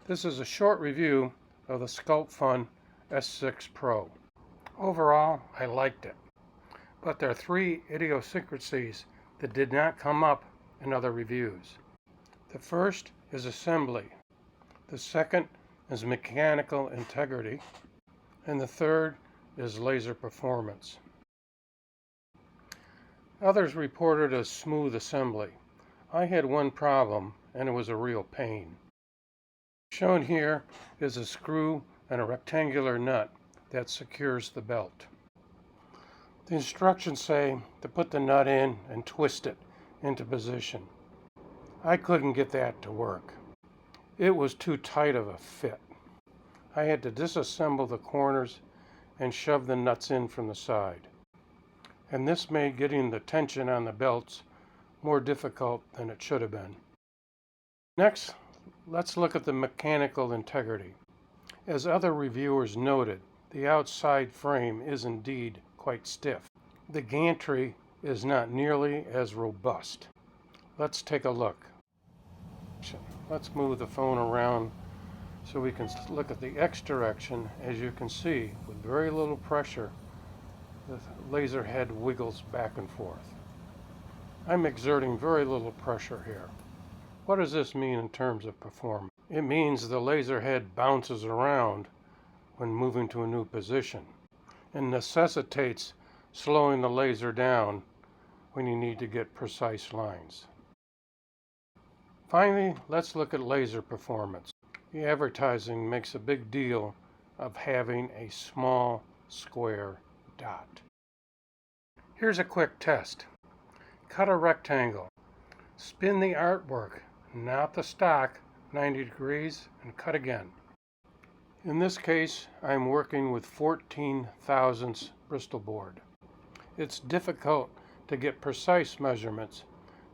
This is a short review of the Sculpfun S6 Pro. Overall, I liked it, but there are three idiosyncrasies that did not come up in other reviews. The first is assembly, the second is mechanical integrity, and the third is laser performance. Others reported a smooth assembly. I had one problem, and it was a real pain. Shown here is a screw and a rectangular nut that secures the belt. The instructions say to put the nut in and twist it into position. I couldn't get that to work. It was too tight of a fit. I had to disassemble the corners and shove the nuts in from the side. And this made getting the tension on the belts more difficult than it should have been. Next, let's look at the mechanical integrity. As other reviewers noted, the outside frame is indeed quite stiff. The gantry is not nearly as robust. Let's take a look. Let's move the phone around so we can look at the X direction. As you can see, with very little pressure, the laser head wiggles back and forth. I'm exerting very little pressure here. What does this mean in terms of performance? It means the laser head bounces around when moving to a new position and necessitates slowing the laser down when you need to get precise lines. Finally, let's look at laser performance. The advertising makes a big deal of having a small square dot. Here's a quick test. Cut a rectangle. Spin the artwork, not the stock, 90 degrees, and cut again. In this case, I'm working with 14 thousandths Bristol board. It's difficult to get precise measurements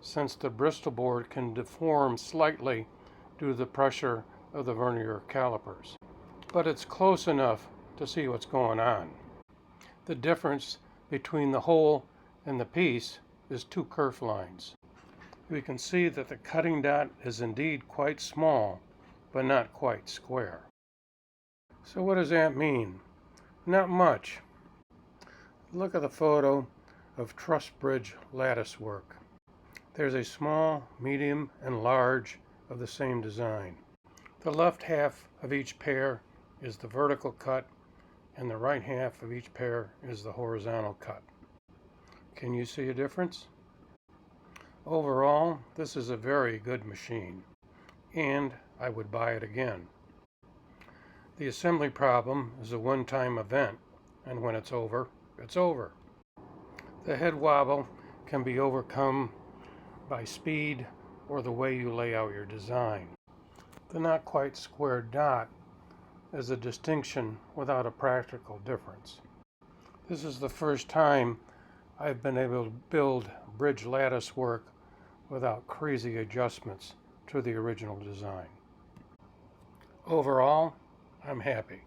since the Bristol board can deform slightly due to the pressure of the vernier calipers. But it's close enough to see what's going on. The difference between the hole and the piece is two kerf lines. We can see that the cutting dot is indeed quite small, but not quite square. So what does that mean? Not much. Look at the photo of truss bridge lattice work. There's a small, medium, and large of the same design. The left half of each pair is the vertical cut, and the right half of each pair is the horizontal cut. Can you see a difference? Overall, this is a very good machine, and I would buy it again. The assembly problem is a one-time event, and when it's over, it's over. The head wobble can be overcome by speed or the way you lay out your design. The not quite square dot is a distinction without a practical difference. This is the first time I've been able to build bridge lattice work without crazy adjustments to the original design. Overall, I'm happy.